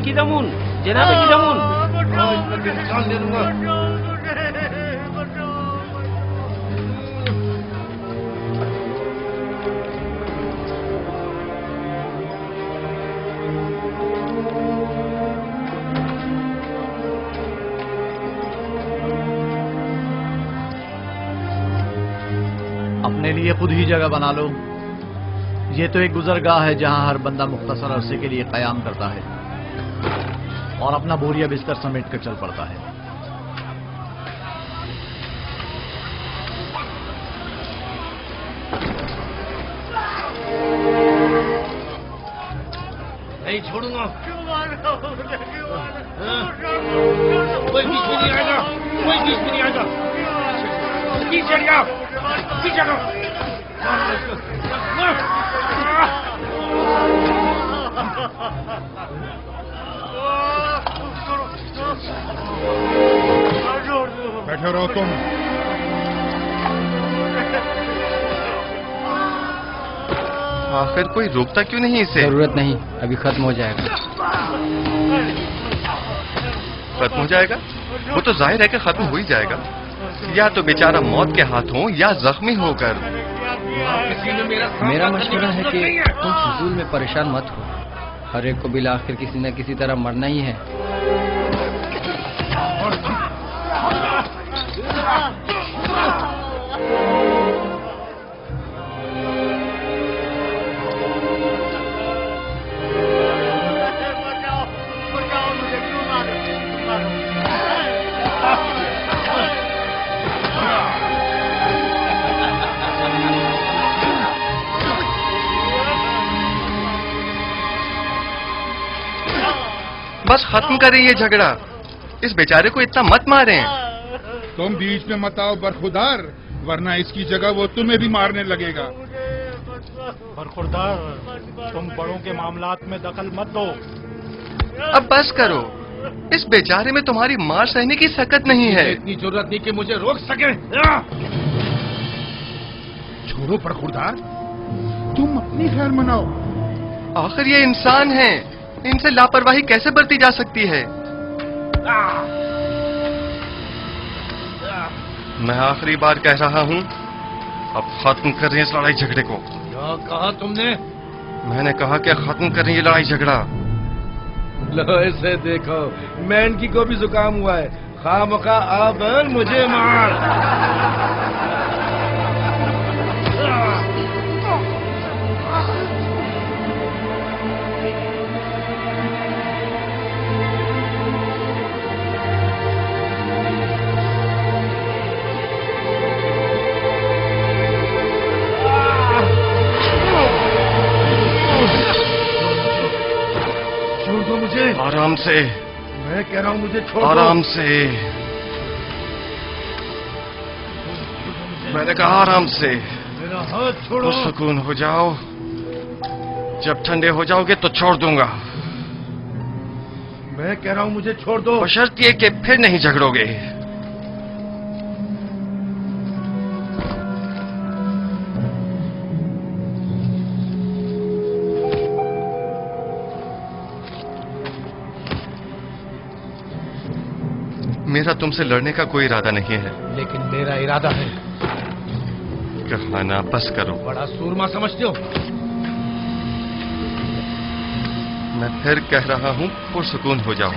کی دمون جناب کی دمون جان دے دوں گا. اپنے لیے خود ہی جگہ بنا لو. یہ تو ایک گزرگاہ ہے جہاں ہر بندہ مختصر عرصے کے لیے قیام کرتا ہے اور اپنا بوریا بستر سمیٹ کر چل پڑتا ہے. نہیں چھوڑوں گا. کوئی بیچ میں نہیں آئے گا. کوئی بیچ میں نہیں آئے گا. پیچھے ہٹ جاؤ. پیچھے ہٹو. بیٹھے رہو تم. آخر کوئی روکتا کیوں نہیں اسے؟ ضرورت نہیں، ابھی ختم ہو جائے گا. ختم ہو جائے گا؟ وہ تو ظاہر ہے کہ ختم ہو ہی جائے گا. یا تو بیچارہ موت کے ہاتھوں یا زخمی ہو کر. میرا مشورہ ہے کہ تم فضول میں پریشان مت ہو. ہر ایک کو بالآخر کسی نہ کسی طرح مرنا ہی ہے. بس ختم کریں یہ جھگڑا. اس بیچارے کو اتنا مت ماریں. تم بیچ میں مت آؤ برخوردار، ورنہ اس کی جگہ وہ تمہیں بھی مارنے لگے گا. برخوردار، تم بڑوں کے معاملات میں دخل مت دو. اب بس کرو. اس بیچارے میں تمہاری مار سہنے کی سکت نہیں ہے. اتنی ضرورت نہیں کہ مجھے روک سکے. چھوڑو برخوردار، تم اپنی خیر مناؤ. آخر یہ انسان ہیں، ان سے لاپرواہی کیسے برتی جا سکتی ہے؟ میں آخری بار کہہ رہا ہوں، اب ختم کر رہے ہیں اس لڑائی جھگڑے کو. کیا کہا تم نے؟ میں نے کہا کہ ختم کریں یہ لڑائی جھگڑا. لو اسے دیکھو، مین کی کو بھی زکام ہوا ہے. خواہ مخواہ اب مجھے مار. آرام سے. میں کہہ رہا ہوں مجھے چھوڑ دو. آرام سے. میں نے کہا آرام سے. میرا ہاتھ چھوڑو. سکون ہو جاؤ. جب ٹھنڈے ہو جاؤ گے تو چھوڑ دوں گا. میں کہہ رہا ہوں مجھے چھوڑ دو. بشرط یہ کہ پھر نہیں جھگڑو گے. میرا تم سے لڑنے کا کوئی ارادہ نہیں ہے. لیکن میرا ارادہ ہے. کہانا بس کرو. بڑا سورما سمجھتے ہو. میں پھر کہہ رہا ہوں پرسکون ہو جاؤ.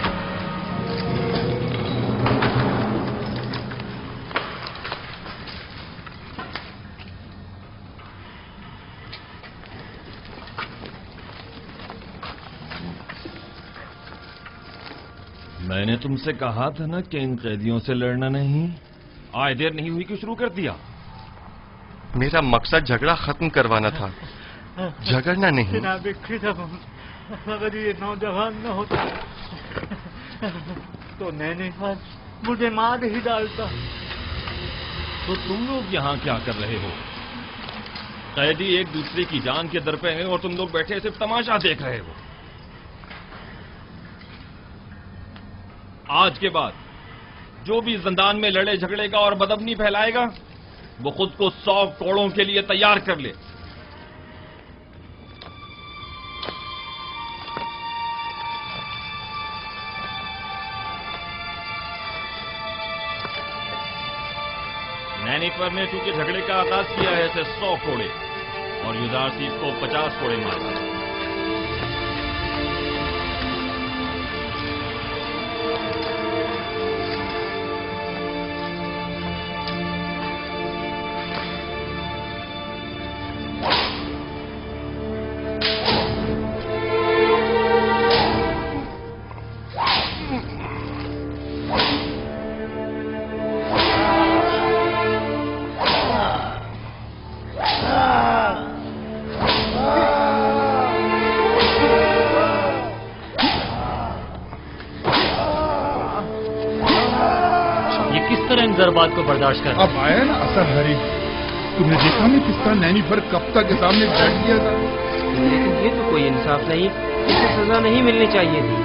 میں نے تم سے کہا تھا نا کہ ان قیدیوں سے لڑنا نہیں. آئے دیر نہیں ہوئی کہ شروع کر دیا. میرا مقصد جھگڑا ختم کروانا تھا، جھگڑنا نہیں. جناب اگر یہ نوجوان نہ ہوتا تو میں مجھے مار ہی ڈالتا. تو تم لوگ یہاں کیا کر رہے ہو؟ قیدی ایک دوسرے کی جان کے در پہ ہیں اور تم لوگ بیٹھے صرف تماشا دیکھ رہے ہو. آج کے بعد جو بھی زندان میں لڑے جھگڑے گا اور بدامنی پھیلائے گا وہ خود کو 100 کوڑوں کے لیے تیار کر لے. नैनीफर ने चूंकि झगड़े का आगाज किया है इसे 100 कोड़े और युदारसीफ को 50 कोड़े मारे। बात को बर्दाश्त कर। अब आया ना असर हरी। तुमने देखा नहीं पिस्ता नैनीफर कप्ता के सामने बैठ गया था। लेकिन ये तो कोई इंसाफ नहीं, इसे सजा नहीं मिलनी चाहिए थी।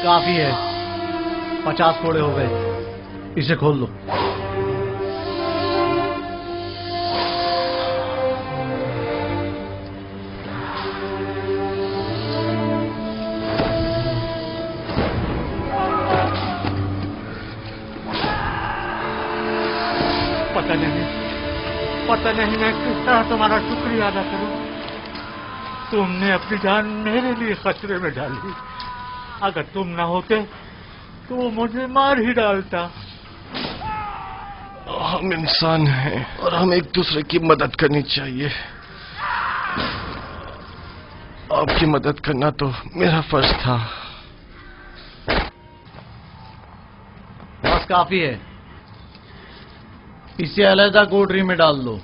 काफी है, 50 कोड़े हो गए, इसे खोल लो। पता नहीं मैं किस तरह तुम्हारा शुक्रिया अदा करूं। तुमने अपनी जान मेरे लिए खतरे में डाली। अगर तुम ना होते तो वो मुझे मार ही डालता। हम इंसान हैं और हमें एक दूसरे की मदद करनी चाहिए। आपकी मदद करना तो मेरा फर्ज था। बस काफी है, इसे अलहदा कोठरी में डाल दो।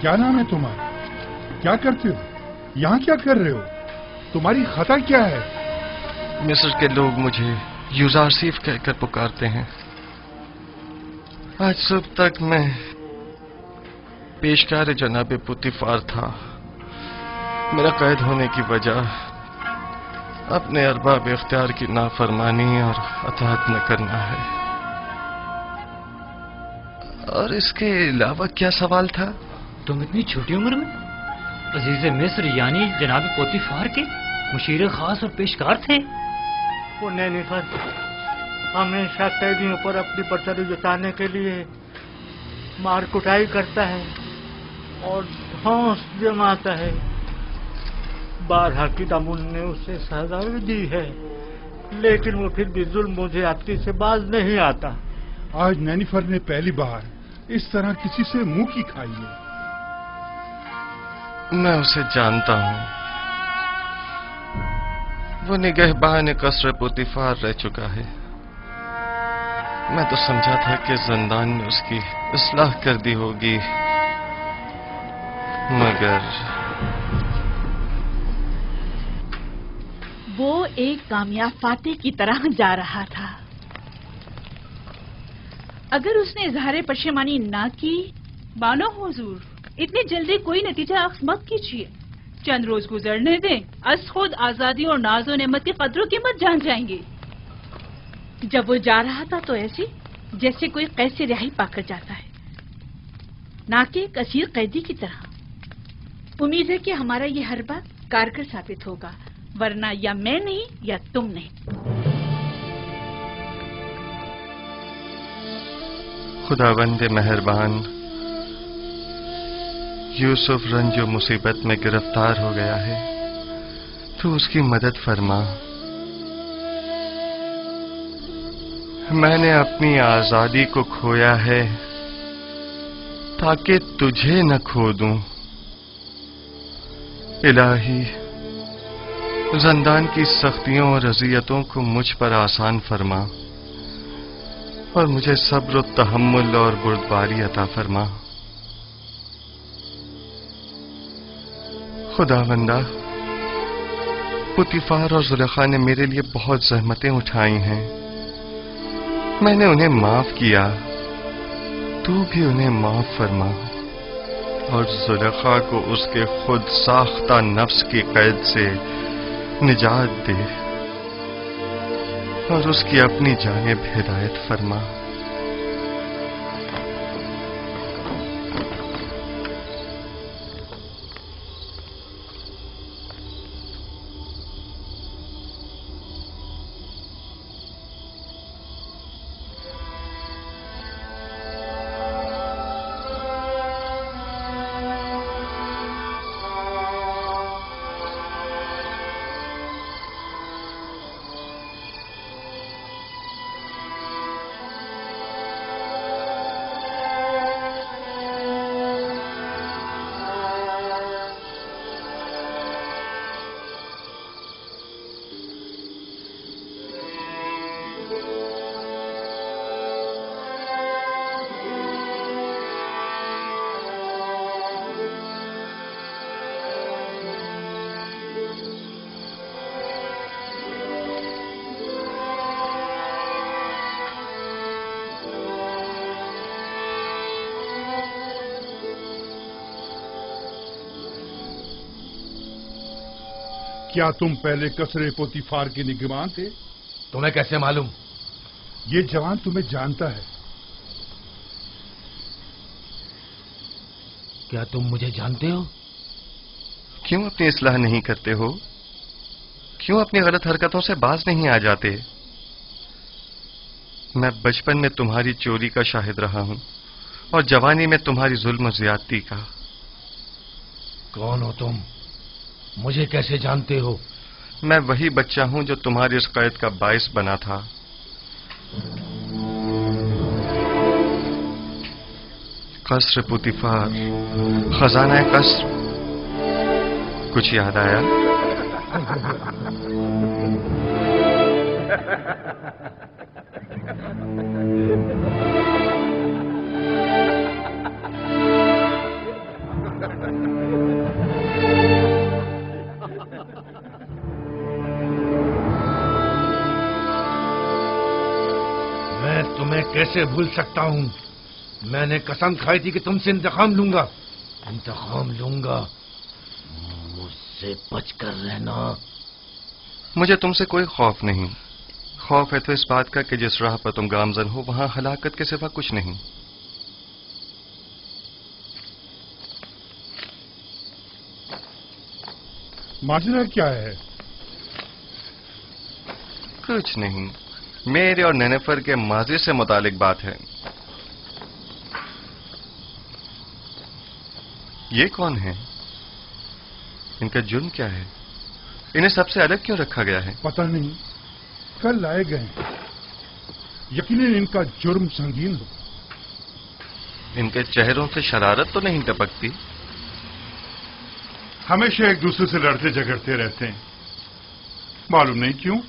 क्या नाम है तुम्हारा? क्या करते हो? यहाँ क्या कर रहे हो? तुम्हारी खता क्या है? मिस्र के लोग मुझे युजारसीफ कहकर पुकारते हैं। आज सुबह तक मैं पेशकार जनाब पुतिफार था। मेरा कैद होने की वजह अपने अरबाब इख्तियार की नाफरमानी और अताअत न करना है। और इसके अलावा क्या सवाल था? तुम इतनी छोटी उम्र में अजीज मिस्र यानी जनाब पोतीफार के मुशीर खास और पेशकार थे। वो नैनीफर हमेशा कैदियों पर अपनी बर्तरी जताने के लिए मार कुटाई करता है और धौंस जमाता है। 12 की दामुन ने उसे सजा दी है, लेकिन वो फिर भी जुल्म मुझे आपकी से बाज नहीं आता। आज नैनीफर ने पहली बार इस तरह किसी से मुंह की खाई है। मैं उसे जानता हूं। वो निगहबान कसर पुतिफार रह चुका है। मैं तो समझा था कि जिंदान में उसकी इस्लाह कर दी होगी, मगर वो एक कामयाब फातेह की तरह जा रहा था। अगर उसने इजहार पशेमानी ना की। बानो हुजूर, इतनी जल्दी कोई नतीजा अख्ज़ मत कीजिए। चंद रोज गुजरने दें, अस खुद आजादी और नाज़ो नेमत की कदरों कीमत जान जाएंगे। जब वो जा रहा था तो ऐसे जैसे कोई कैद से रिहाई पाकर जाता है, ना कि एक असीर कैदी की तरह। उम्मीद है कि हमारा ये हरबा कारगर साबित होगा, वरना या मैं नहीं या तुम नहीं। खुदावंद मेहरबान, यूसुफ रंजो मुसीबत में गिरफ्तार हो गया है, तो उसकी मदद फरमा। मैंने अपनी आजादी को खोया है ताकि तुझे न खो दूं। इलाही, ज़िंदान की सख्तियों और अज़ियतों को मुझ पर आसान फरमा और मुझे सब्र और तहम्मुल और बुर्दबारी अता फरमा। खुदावंदा, पुतीफार और जुलेखा ने मेरे लिए बहुत ज़हमतें उठाई हैं, मैंने उन्हें माफ किया, तू भी उन्हें माफ फरमा और जुलेखा को उसके खुद साख्ता नफ्स की कैद से निजात दे और उसकी अपनी जानिब हिदायत फरमा। क्या तुम पहले कसरे पोतीफार के निगरान थे? तुम्हें कैसे मालूम? ये जवान तुम्हें जानता है। क्या तुम मुझे जानते हो? क्यों अपनी इस्लाह नहीं करते हो? क्यों अपनी गलत हरकतों से बाज नहीं आ जाते? मैं बचपन में तुम्हारी चोरी का शाहिद रहा हूं और जवानी में तुम्हारी जुल्म और ज्यादती का। कौन हो तुम? मुझे कैसे जानते हो? मैं वही बच्चा हूं जो तुम्हारी इस कैद का बाइस बना था। कसर पुतीफार, खजाना कसर, कुछ याद आया? मैं तुम्हें कैसे भूल सकता हूं? मैंने कसम खाई थी कि तुमसे इंतकाम लूंगा। इंतकाम लूंगा। मुझसे बचकर रहना। मुझे तुमसे कोई खौफ नहीं। खौफ है तो इस बात का कि जिस राह पर तुम गामजन हो वहां हलाकत के सिवा कुछ नहीं। माजरा क्या है? कुछ नहीं, मेरे और नेनेफर के माजी से मुतालिक बात है। ये कौन है? इनका जुर्म क्या है? इन्हें सबसे अलग क्यों रखा गया है? पता नहीं, कल लाए गए। यकीनन इनका जुर्म संगीन हो। इनके चेहरों से शरारत तो नहीं टपकती? हमेशा एक दूसरे से लड़ते झगड़ते रहते हैं, मालूम नहीं क्यों।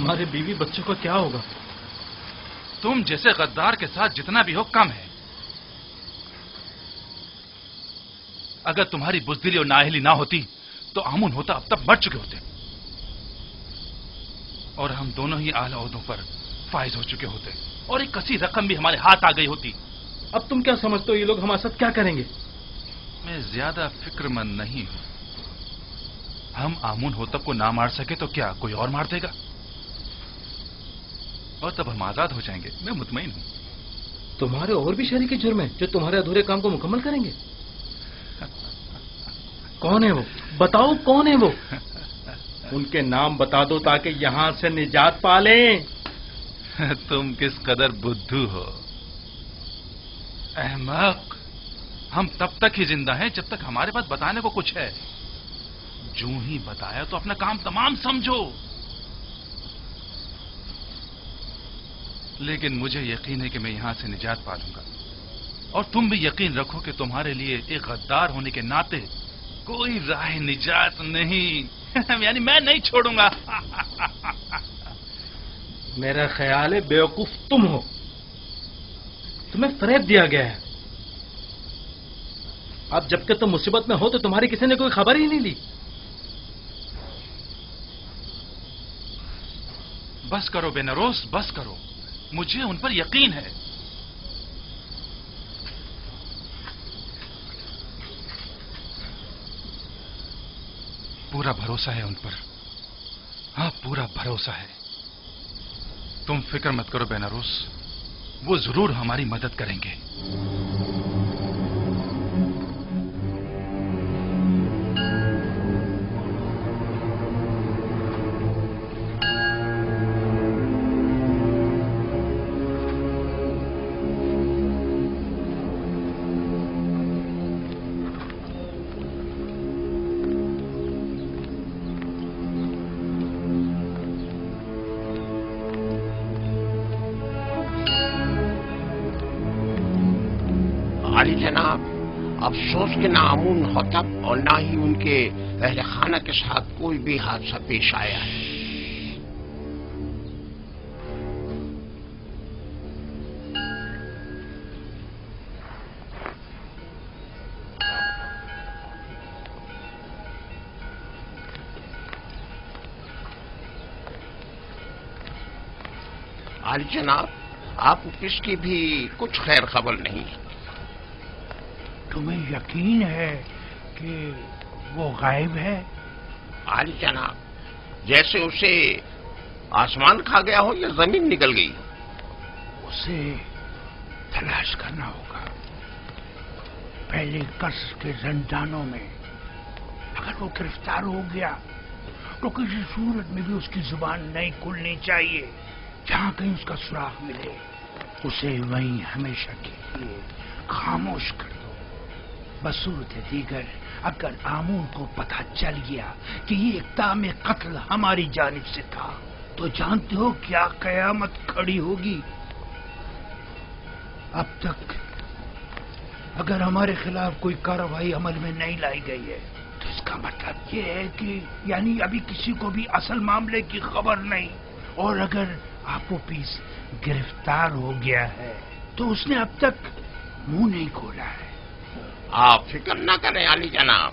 हमारे बीवी बच्चों का क्या होगा? तुम जैसे गद्दार के साथ जितना भी हो कम है। अगर तुम्हारी बुज़दिली और नाअहली ना होती तो आमुन होता अब तक मर चुके होते और हम दोनों ही आला ओहदों पर फाइज हो चुके होते और एक कसी रकम भी हमारे हाथ आ गई होती। अब तुम क्या समझते हो ये लोग हमारे साथ क्या करेंगे? मैं ज्यादा फिक्रमंद नहीं हूं। हम आमुन होतब को ना मार सके तो क्या कोई और मार देगा और तब हम आजाद हो जाएंगे। मैं मुतमईन हूं। तुम्हारे और भी शरीके जुर्म हैं जो तुम्हारे अधूरे काम को मुकम्मल करेंगे। कौन है वो? बताओ कौन है वो? उनके नाम बता दो ताकि यहां से निजात पा लें। तुम किस कदर बुद्धू हो अहमक। हम तब तक ही जिंदा हैं जब तक हमारे पास बताने को कुछ है। जो ही बताया तो अपना काम तमाम समझो। लेकिन मुझे यकीन है कि मैं यहां से निजात पा लूंगा और तुम भी यकीन रखो कि तुम्हारे लिए एक गद्दार होने के नाते कोई राह निजात नहीं। यानी मैं नहीं छोड़ूंगा। मेरा ख्याल है बेवकूफ तुम हो। तुम्हें फरेब दिया गया है। अब जबकि तुम मुसीबत में हो तो तुम्हारी किसी ने कोई खबर ही नहीं ली। बस करो बेनरोस, बस करो। मुझे उन पर यकीन है। पूरा भरोसा है उन पर। हाँ, पूरा भरोसा है। तुम फिक्र मत करो बेनारोस, वो जरूर हमारी मदद करेंगे। अली जनाब, अफसोस के ना आमुन होतब और ना ही उनके अहले खाना के साथ कोई भी हादसा पेश आया है। अली जनाब, आप किसकी भी कुछ खैर खबर नहीं है। तुम्हें यकीन है कि वो गायब है? आली जनाब, जैसे उसे आसमान खा गया हो या जमीन निकल गई। उसे तलाश करना होगा। पहले कसर के जंजानों में अगर वो गिरफ्तार हो गया तो किसी सूरत में भी उसकी जुबान नहीं खुलनी चाहिए। जहां कहीं उसका सुराग मिले उसे वहीं हमेशा के लिए खामोश कर दो। बसूरत दीगर अगर आमून को पता चल गया कि ये इक़दाम कत्ल हमारी जानिब से था तो जानते हो क्या कयामत खड़ी होगी। अब तक अगर हमारे खिलाफ कोई कार्रवाई अमल में नहीं लाई गई है तो इसका मतलब ये है कि यानी अभी किसी को भी असल मामले की खबर नहीं। और अगर आपोपीस गिरफ्तार हो गया है तो उसने अब तक मुंह नहीं खोला है। आप फिक्र ना करें अली जनाब,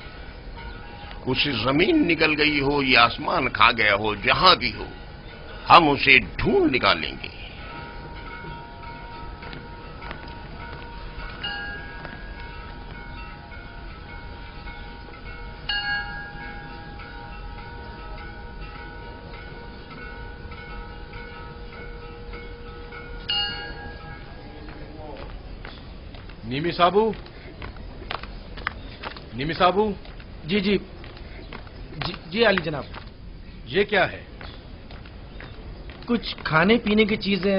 उसे जमीन निकल गई हो या आसमान खा गया हो, जहां भी हो हम उसे ढूंढ निकालेंगे। निमी साबू, निमी साबू। जी जी जी अली जनाब। ये क्या है? कुछ खाने पीने की चीजें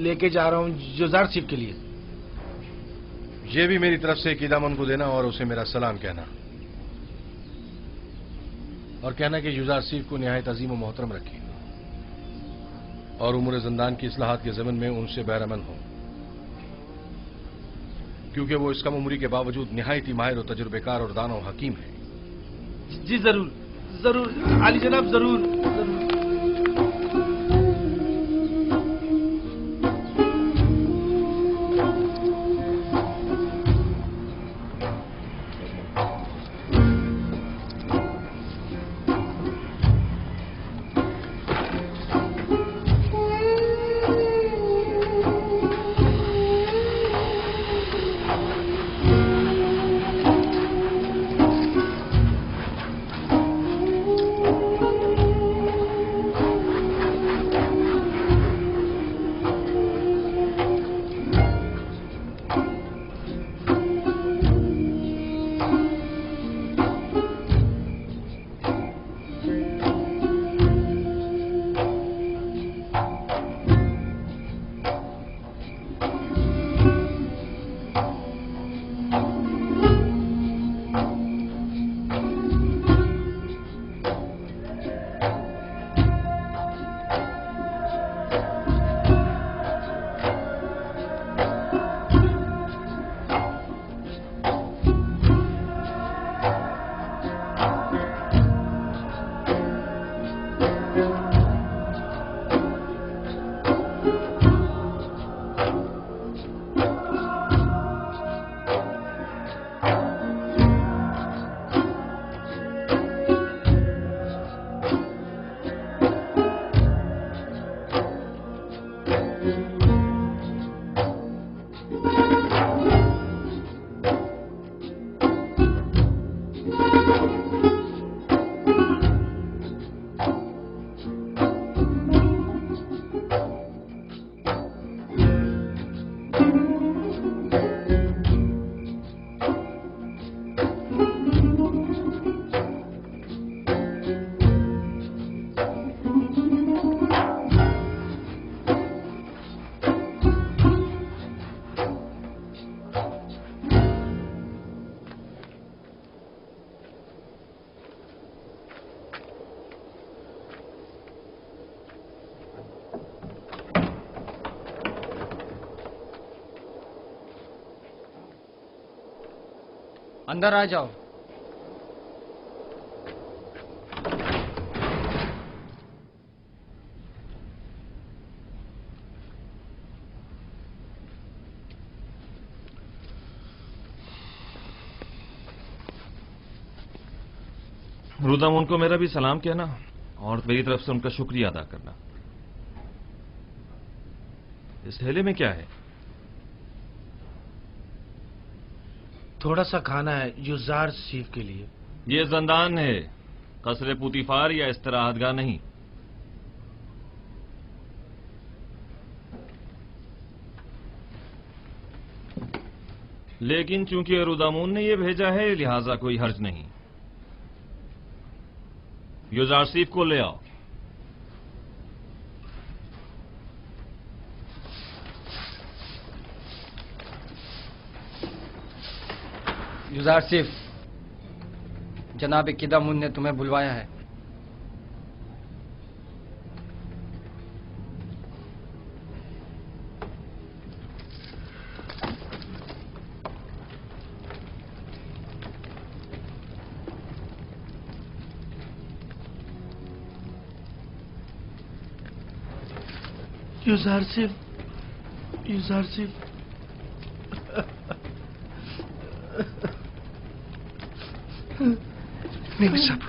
लेके जा रहा हूँ जुजार सिफ के लिए। ये भी मेरी तरफ से कीदामन को देना और उसे मेरा सलाम कहना और कहना कि जुजार सिफ को निहायत अजीम और मोहतरम रखी और उम्र जिंदान की इस्लाहात के ज़मन में उनसे बैरमन हो, क्योंकि वो इस कम उम्री के बावजूद निहायती माहिर और तजुर्बेकार और दाना और हकीम है। जी जरूर जरूर अली जनाब, जरूर जरूर। अंदर आ जाओ। रुदामुन को मेरा भी सलाम कहना और मेरी तरफ से उनका शुक्रिया अदा करना। इस थैले में क्या है? थोड़ा सा खाना है युजार सीफ के लिए। ये जंदान है, कसरे पुतिफार या इस्तराहतगाह नहीं। लेकिन चूंकि रुदामुन ने ये भेजा है लिहाजा कोई हर्ज नहीं। युजार सीफ को ले आओ। युजार सिफ, जनाब किदामुन ने तुम्हें बुलवाया है। युजार सिफ, युजार सिफ। नहीं साहब,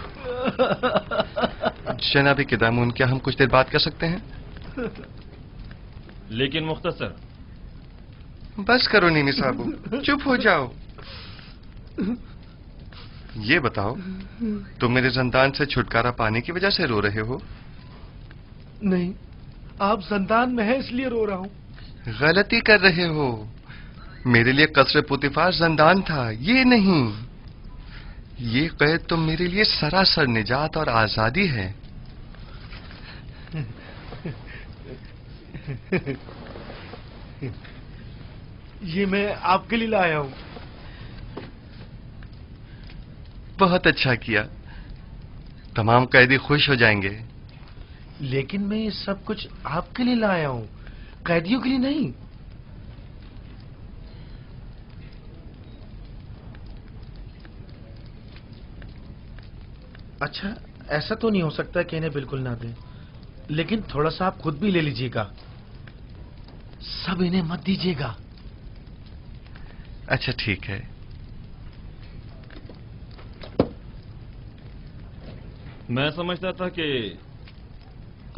जनाब किदामुन, क्या हम कुछ देर बात कर सकते हैं? लेकिन मुख्तसर। बस करो नीमी साहब, चुप हो जाओ। ये बताओ, तुम मेरे जंदान से छुटकारा पाने की वजह से रो रहे हो? नहीं, आप जंदान में हैं इसलिए रो रहा हूं। गलती कर रहे हो। मेरे लिए कसरे पुतिफार जंदान था, ये नहीं। ये कैद तो मेरे लिए सरासर निजात और आजादी है। ये मैं आपके लिए लाया हूं। बहुत अच्छा किया, तमाम कैदी खुश हो जाएंगे। लेकिन मैं ये सब कुछ आपके लिए लाया हूं, कैदियों के लिए नहीं। अच्छा, ऐसा तो नहीं हो सकता कि इन्हें बिल्कुल ना दें, लेकिन थोड़ा सा आप खुद भी ले लीजिएगा। सब इन्हें मत दीजिएगा। अच्छा ठीक है। मैं समझता था कि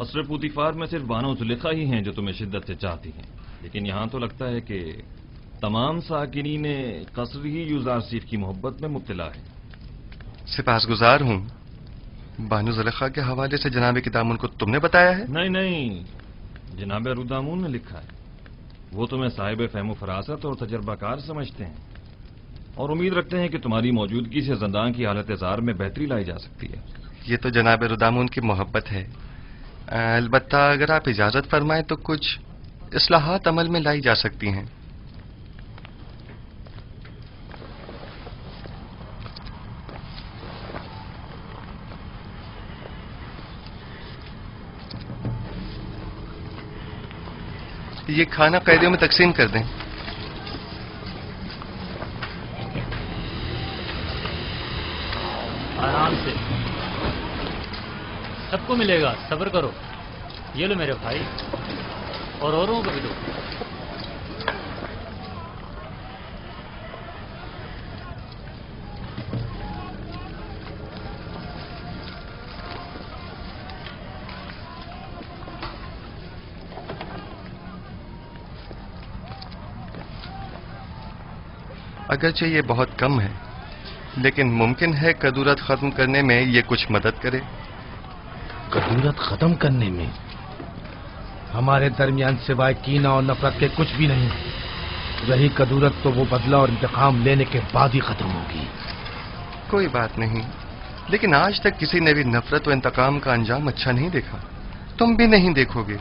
कसरे पुतिफार में सिर्फ बानो जुलेखा ही हैं जो तुम्हें शिद्दत से चाहती हैं, लेकिन यहां तो लगता है कि तमाम साकिनीन कसर ही युजार सीफ की मोहब्बत में मुब्तला है। सिपासगुजार हूं। बानो जुलेखा के हवाले से जनाब किदामुन को तुमने बताया है? नहीं नहीं, जनाब रुदामुन ने लिखा है। वो तुम्हें साहिब फहम फरासत और तजर्बाकार समझते हैं और उम्मीद रखते हैं कि तुम्हारी मौजूदगी से जंदान की हालत जार में बेहतरी लाई जा सकती है। ये तो जनाब रुदामुन की मोहब्बत है। अलबत्ता अगर आप इजाजत फरमाएं तो कुछ इस्लाहात अमल में लाई जा सकती हैं। ये खाना कैदियों में तकसीम कर दें। आराम से, सबको मिलेगा, सब्र करो। ये लो मेरे भाई, और औरों को भी दो। अगरचे ये बहुत कम है, लेकिन मुमकिन है कदूरत खत्म करने में ये कुछ मदद करे। कदूरत खत्म करने में हमारे दरमियान सिवाय कीना और नफरत के कुछ भी नहीं। रही कदूरत तो वो बदला और इंतकाम लेने के बाद ही खत्म होगी। कोई बात नहीं, लेकिन आज तक किसी ने भी नफरत व इंतकाम का अंजाम अच्छा नहीं देखा। तुम भी नहीं देखोगे।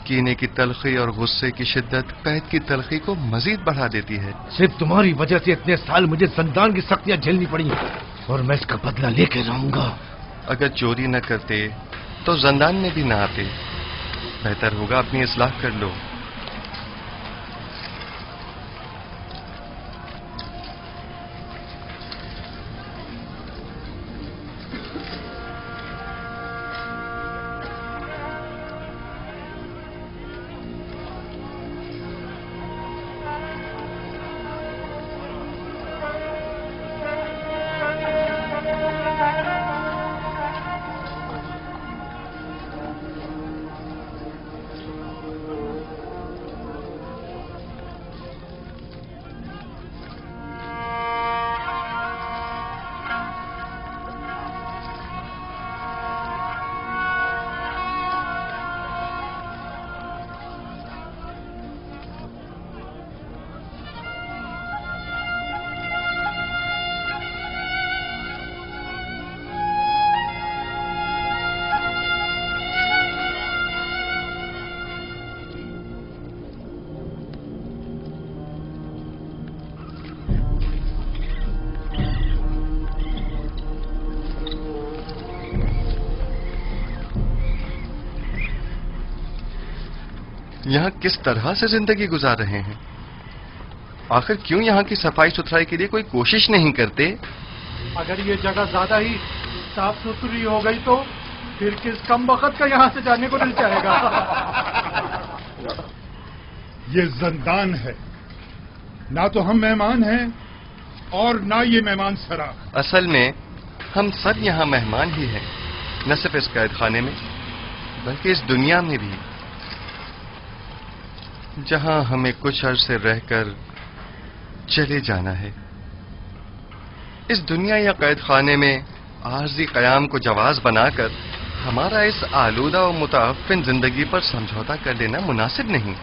कीने की तलखी और गुस्से की शिद्दत कैद की तलखी को मजीद बढ़ा देती है। सिर्फ तुम्हारी वजह से इतने साल मुझे जंदान की सख्तियां झेलनी पड़ी और मैं इसका बदला लेके रहूंगा। अगर चोरी न करते तो जंदान में भी न आते। बेहतर होगा अपनी इस्लाह कर लो। یہاں کس طرح سے زندگی گزار رہے ہیں؟ آخر کیوں یہاں کی صفائی ستھرائی کے لیے کوئی کوشش نہیں کرتے؟ اگر یہ جگہ زیادہ ہی صاف ستھری ہو گئی تو پھر کس کم وقت کا یہاں سے جانے کو دل چاہے گا؟ یہ زندان ہے، نہ تو ہم مہمان ہیں اور نہ یہ مہمان سرا۔ اصل میں ہم سب یہاں مہمان ہی ہیں، نہ صرف اس قید خانے میں بلکہ اس دنیا میں بھی، جہاں ہمیں کچھ عرصے رہ کر چلے جانا ہے۔ اس دنیا یا قید خانے میں عارضی قیام کو جواز بنا کر ہمارا اس آلودہ و متعفن زندگی پر سمجھوتا کر لینا مناسب نہیں۔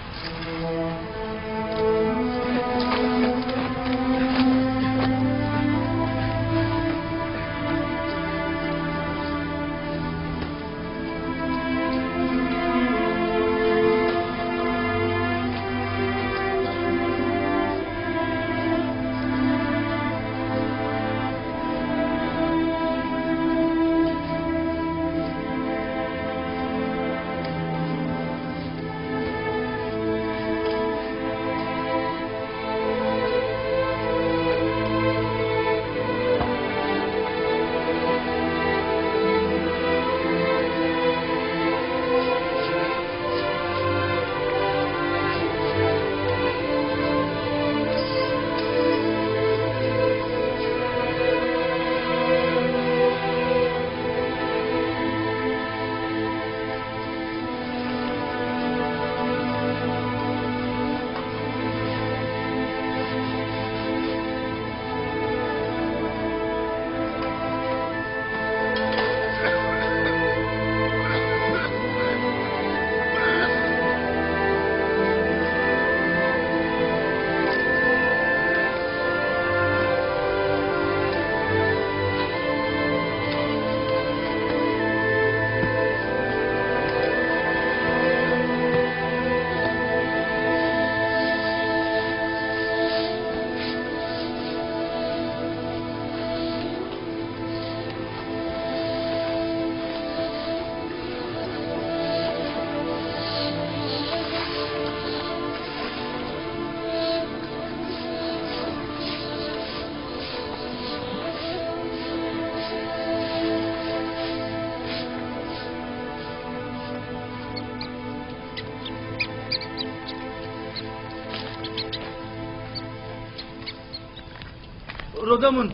رودامن،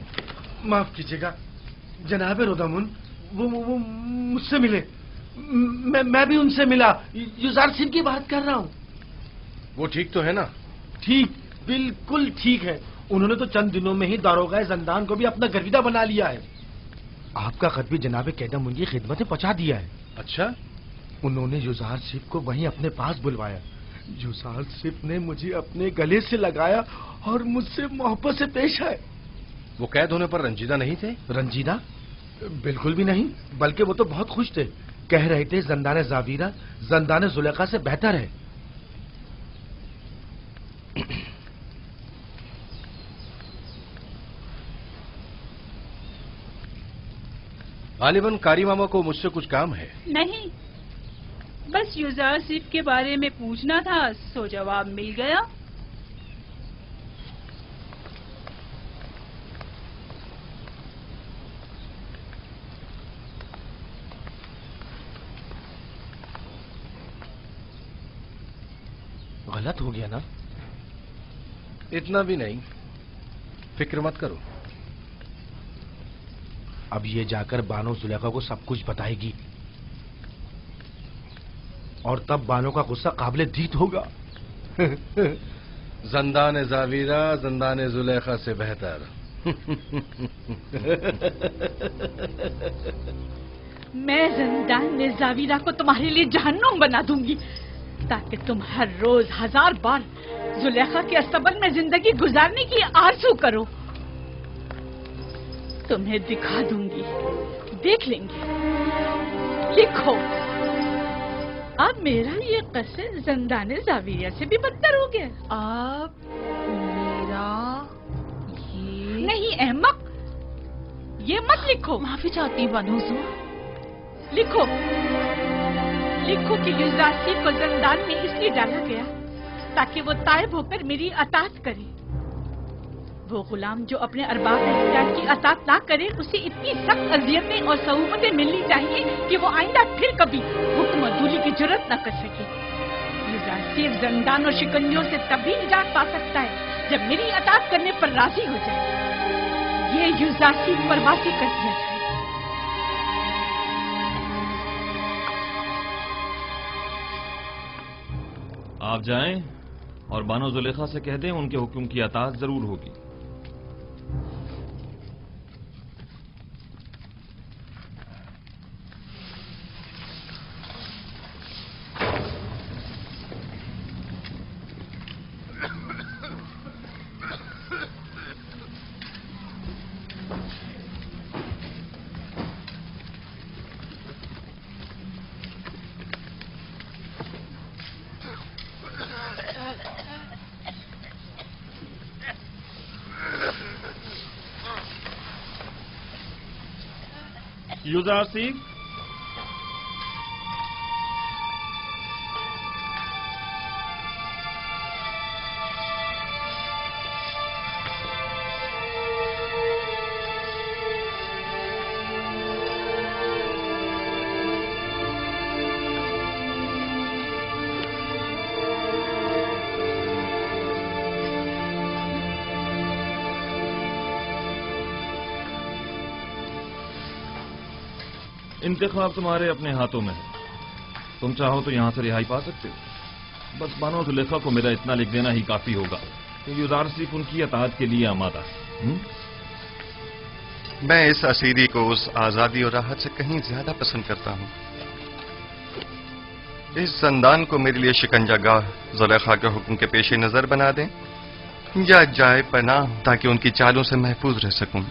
معاف کیجیے گا جناب رودامن، وہ مجھ سے ملے، میں بھی ان سے ملا، یوزار سنگھ کی بات کر رہا ہوں۔ وہ ٹھیک تو ہے نا؟ ٹھیک، بالکل ٹھیک ہے۔ انہوں نے تو چند دنوں میں ہی داروغہ زندان کو بھی اپنا گرویدہ بنا لیا ہے۔ آپ کا خط بھی جناب قیدم کی خدمت میں پہنچا دیا ہے۔ اچھا؟ انہوں نے یوزار سنگھ کو وہیں اپنے پاس بلوایا۔ یوزار سنگھ نے مجھے اپنے گلے سے لگایا اور مجھ سے محبت سے پیش آئے۔ وہ قید ہونے پر رنجیدہ نہیں تھے؟ رنجیدہ؟ بالکل بھی نہیں، بلکہ وہ تو بہت خوش تھے، کہہ رہے تھے زندان زاویرہ زندان زلیخا سے بہتر ہے۔ غالباً قاری ماما کو مجھ سے کچھ کام ہے۔ نہیں، بس یوزار سنگھ کے بارے میں پوچھنا تھا، سو جواب مل گیا۔ غلط ہو گیا نا؟ اتنا بھی نہیں، فکر مت کرو۔ اب یہ جا کر بانو زلیخا کو سب کچھ بتائے گی اور تب بانو کا غصہ قابل دید ہوگا۔ زندان زاویرہ زندان زلیخا سے بہتر۔ میں زندان زاویرہ کو تمہارے لیے جہنم بنا دوں گی تاکہ تم ہر روز 1000 بار زلیخا کے استبل میں زندگی گزارنے کی آرزو کرو۔ تمہیں دکھا دوں گی، دیکھ لیں گے۔ لکھو، اب میرا یہ قصر زندان زاویرہ سے بھی بدتر ہو گیا۔ اب میرا یہ نہیں احمق، یہ مت لکھو۔ معافی چاہتی ہوں بانو حضور۔ لکھو लिखो कि युजासी को जंदान में इसलिए डाला गया ताकि वो तायब होकर मेरी अतात करे। वो गुलाम जो अपने अरबाब इख्तियार की अतात ना करे, उसे इतनी सख्त अजियतें और सहूमतें मिलनी चाहिए कि वो आइंदा फिर कभी हुक्म अदूली की जरूरत न कर सके। युजासी जंदान और शिकंजों से तभी निजात पा सकता है जब मेरी अतात करने पर राजी हो जाए। ये युजासी परवासी कर दिया जाए। आप जाएं और बानो जुलेखा से कह दें उनके हुक्म की अताअत जरूर होगी। युजासी, इंतखाब तुम्हारे अपने हाथों में है। तुम चाहो तो यहां से रिहाई पा सकते हो। बस बानो जुलेखा को मेरा इतना लिख देना ही काफी होगा कि युजारसी उनकी अताअत के लिए आमादा है। मैं इस असीरी को उस आजादी और राहत से कहीं ज्यादा पसंद करता हूं। इस जंदान को मेरे लिए शिकंजागाह जुलेखा के हुक्म के पेश नजर बना दें या जाए पनाह ताकि उनकी चालों से महफूज रह सकूं।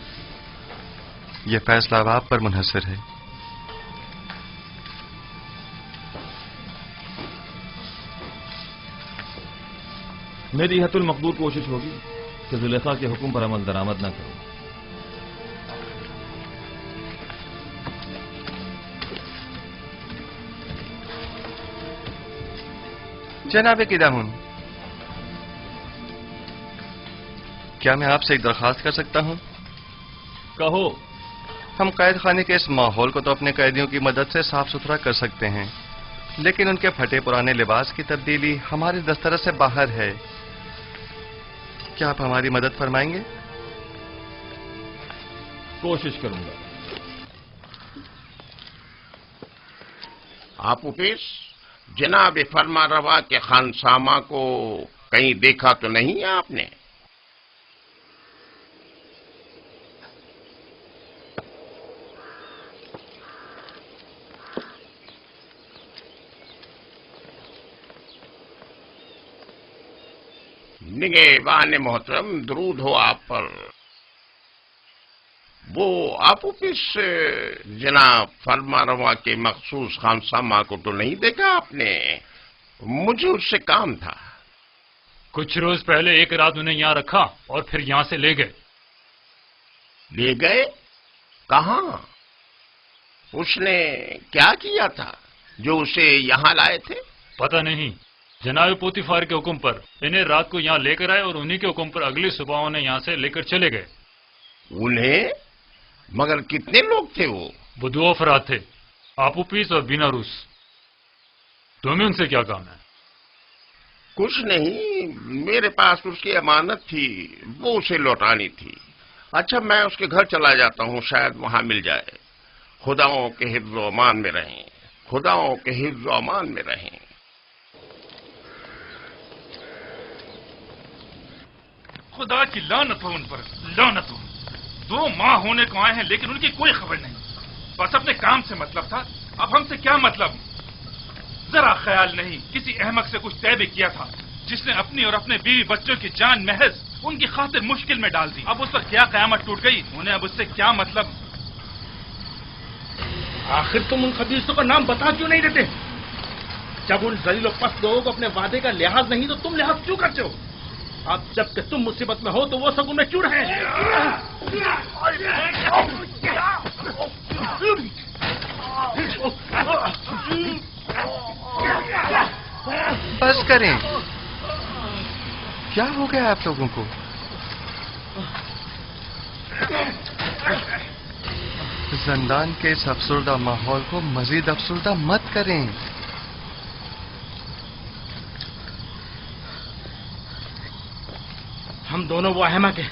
यह फैसला अब आप पर मुनहसर है। मेरी हतुल मकदूर कोशिश होगी कि जुलेखा के हुक्म पर अमल दरामद न करूं। जनाब किदामुन, क्या मैं आपसे एक दरखास्त कर सकता हूं? कहो। हम कैद खाने के इस माहौल को तो अपने कैदियों की मदद से साफ सुथरा कर सकते हैं, लेकिन उनके फटे पुराने लिबास की तब्दीली हमारे दस्तरस से बाहर है। क्या आप हमारी मदद फरमाएंगे? कोशिश करूंगा। आप उपेश, जनाब फरमा रवा के खानसामा को कहीं देखा तो नहीं है आपने? निगहबान मोहतरम, दरूद हो आप पर। वो आप ऑफिस जनाब फरमा रवा के मखसूस खानसामा को तो नहीं देखा आपने? मुझे उससे काम था। कुछ रोज पहले एक रात उन्हें यहाँ रखा और फिर यहाँ से ले गए। ले गए? कहाँ? उसने क्या किया था जो उसे यहाँ लाए थे? पता नहीं। जनाब पोतीफार के हुक्म पर इन्हें रात को यहाँ लेकर आए और उन्हीं के हुक्म पर अगली सुबह उन्हें यहाँ से लेकर चले गए। उन्हें? मगर कितने लोग थे वो? 2 अफराद थे, आपूपीस और बिना रूस। तुम्हें उनसे क्या काम है? कुछ नहीं, मेरे पास उसकी अमानत थी, वो उसे लौटानी थी। अच्छा, मैं उसके घर चला जाता हूँ, शायद वहां मिल जाए। खुदाओं के हिफ्ज़ व अमान में रहें, खुदाओं के हिफ्ज़ व अमान में रहें। खुदा की लानत हो उन पर, लानत हो। 2 माह होने को आए हैं लेकिन उनकी कोई खबर नहीं। बस अपने काम से मतलब था, अब हमसे क्या मतलब? जरा ख्याल नहीं, किसी अहमक से कुछ तय भी किया था जिसने अपनी और अपने बीवी बच्चों की जान महज उनकी खातिर मुश्किल में डाल दी। अब उस पर क्या कयामत टूट गई, उन्हें अब उससे क्या मतलब? आखिर तुम उन खबीसों का नाम बता क्यों नहीं देते? जब उन जलील और पस्त लोगों को अपने वादे का लिहाज नहीं तो तुम लिहाज क्यों करते हो? अब जबकि तुम मुसीबत में हो तो वो सब उनमें क्यों रहे? बस करें। क्या हो गया आप लोगों को? जिंदान के इस अफसरदा माहौल को मजीद अफसरदा मत करें। हम दोनों वो अहमक हैं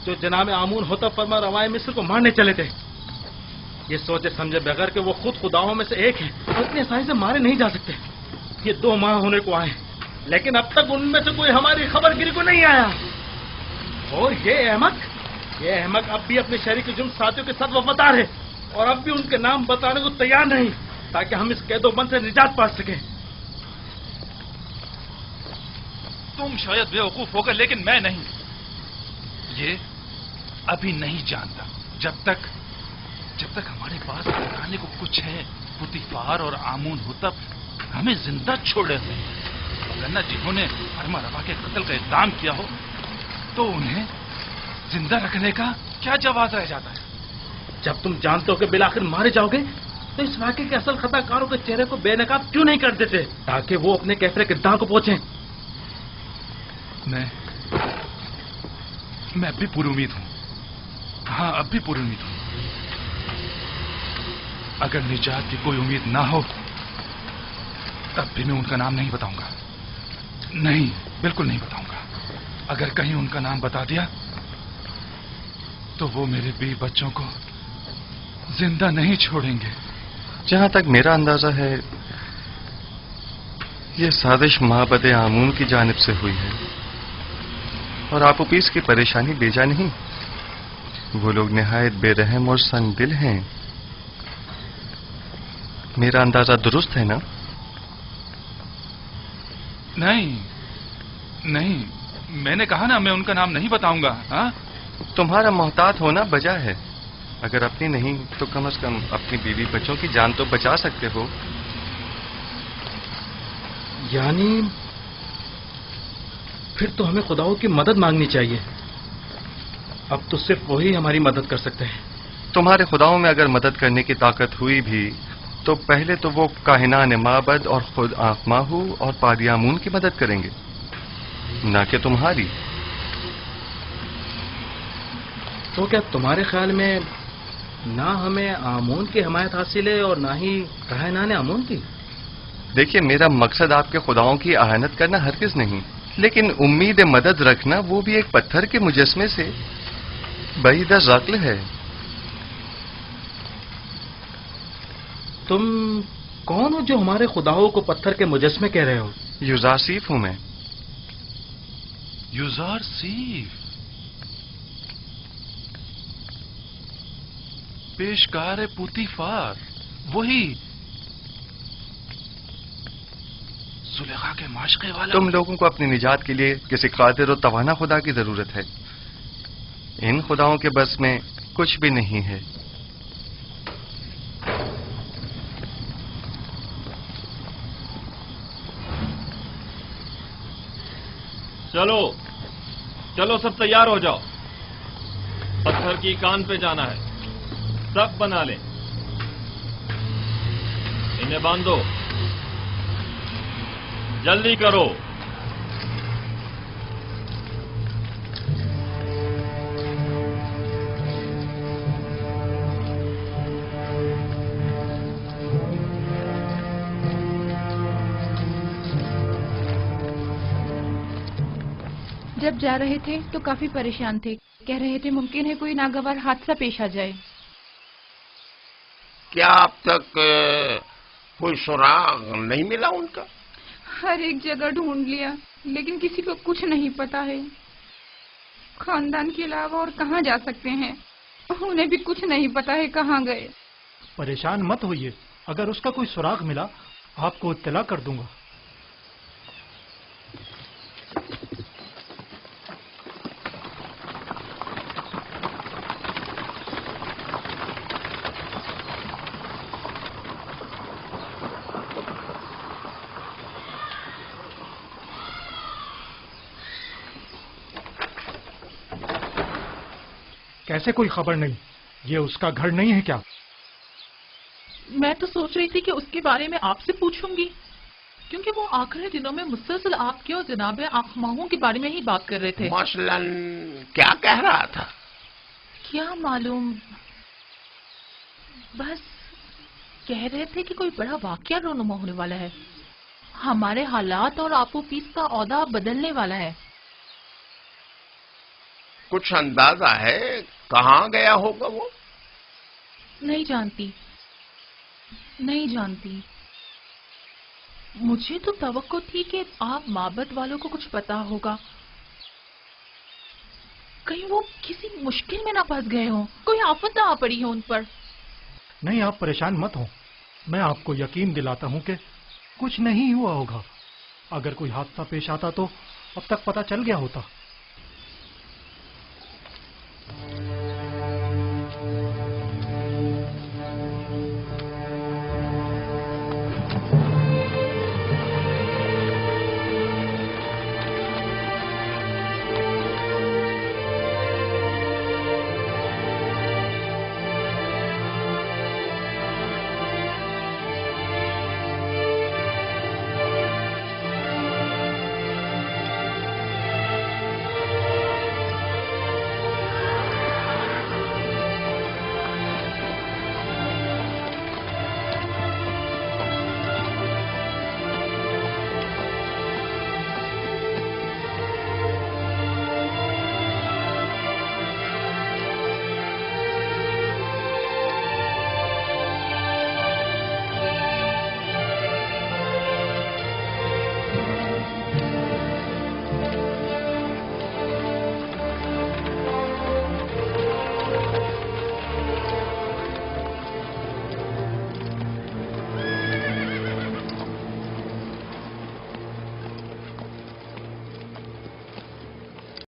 जो जनाब आमून होता फरमा रवाए मिस्र को मारने चले थे, ये सोचे समझे बगैर कि वो खुद खुदाओं में से एक है और इतनी आसानी से मारे नहीं जा सकते। ये 2 माह होने को आए, लेकिन अब तक उनमें से कोई हमारी खबरगिरी को नहीं आया। और ये अहमक अब भी अपने शरीक जुर्म साथियों के साथ वफादार है और अब भी उनके नाम बताने को तैयार नहीं, ताकि हम इस कैदोबंद से निजात पा सकें। तुम शायद बेवकूफ होगा, लेकिन मैं नहीं। ये अभी नहीं जानता। जब तक हमारे पास बताने को कुछ है, पुतीफार और आमून हुतब हमें जिंदा छोड़े हुए हैं। वरना जिन्होंने फरमा रवा के कत्ल का इक़दाम किया हो तो उन्हें जिंदा रखने का क्या जवाब रह जाता है? जब तुम जानते हो कि बिलाखिर मारे जाओगे तो इस वाक़े के असल खताकारों के चेहरे को बेनकाब क्यों नहीं कर देते, ताकि वो अपने कैफरे किरदार को पहुंचे। मैं अब भी पूरी उम्मीद हूं। हाँ, अब भी पूरी उम्मीद हूं। अगर निजात की कोई उम्मीद ना हो तब भी मैं उनका नाम नहीं बताऊंगा। नहीं, बिल्कुल नहीं बताऊंगा। अगर कहीं उनका नाम बता दिया तो वो मेरे 20 बच्चों को जिंदा नहीं छोड़ेंगे। जहां तक मेरा अंदाजा है, ये साजिश माबद आमून की जानिब से हुई है और आपूपीस की परेशानी बेजा नहीं। वो लोग निहायत बेरहम और संदिल हैं। मेरा अंदाजा दुरुस्त है ना? नहीं, मैंने कहा ना मैं उनका नाम नहीं बताऊंगा। हाँ? तुम्हारा मोहतात होना बजा है। अगर अपनी नहीं तो कम से कम अपनी बीवी बच्चों की जान तो बचा सकते हो। यानी फिर तो हमें खुदाओं की मदद मांगनी चाहिए। अब तो सिर्फ वही हमारी मदद कर सकते हैं। तुम्हारे खुदाओं में अगर मदद करने की ताकत हुई भी तो पहले तो वो काहिनान माबद और खुद आखमाहू और पादियामून की मदद करेंगे, ना कि तुम्हारी। तो क्या तुम्हारे ख्याल में ना हमें आमून की हमायत हासिल है और ना ही काहिनान आमून की? देखिए, मेरा मकसद आपके खुदाओं की आहानत करना हरगिज नहीं, लेकिन उम्मीद मदद रखना वो भी एक पत्थर के मुजस्मे से बईद अक़्ल है। तुम कौन हो जो हमारे खुदाओं को पत्थर के मुजस्मे कह रहे हो? युजारसीफ हूं मैं। युजारसीफ? पेशकार पुतीफार, वही सुलेखा के माशके वाला। तुम लोगों को अपनी निजात के लिए किसी कादिर और तवाना खुदा की जरूरत है। इन खुदाओं के बस में कुछ भी नहीं है। चलो सब तैयार हो जाओ। पत्थर की कान पे जाना है। सब बना ले। इन्हें बांधो। जल्दी करो। जब जा रहे थे तो काफी परेशान थे। कह रहे थे मुमकिन है कोई नागवार हादसा पेश आ जाए। क्या अब तक कोई सुराग नहीं मिला उनका? हर एक जगह ढूंढ लिया, लेकिन किसी को कुछ नहीं पता है। खानदान के अलावा और कहाँ जा सकते हैं? उन्हें भी कुछ नहीं पता है कहाँ गए। परेशान मत होइए, अगर उसका कोई सुराग मिला आपको इत्तला कर दूंगा। कैसे कोई खबर नहीं? ये उसका घर नहीं है क्या? मैं तो सोच रही थी कि उसके बारे में आपसे पूछूंगी। کیونکہ وہ آخری دنوں میں مسلسل آپ کے اور جناب آخماہوں کے بارے میں ہی بات کر رہے تھے. مثلاً کیا کہہ رہا تھا؟ کیا معلوم، بس کہہ رہے تھے کہ کوئی بڑا واقعہ رونما ہونے والا ہے. ہمارے حالات اور آپ و پیس کا عہدہ بدلنے والا ہے. کچھ اندازہ ہے کہاں گیا ہوگا وہ؟ نہیں جانتی. مجھے تو توقع تھی کہ آپ معبد والوں کو کچھ پتا ہوگا. کہیں وہ کسی مشکل میں نہ پھنس گئے ہوں، کوئی آفت نہ آ پڑی ہو ان پر. نہیں، آپ پریشان مت ہوں. میں آپ کو یقین دلاتا ہوں کہ کچھ نہیں ہوا ہوگا. اگر کوئی حادثہ پیش آتا تو اب تک پتہ چل گیا ہوتا.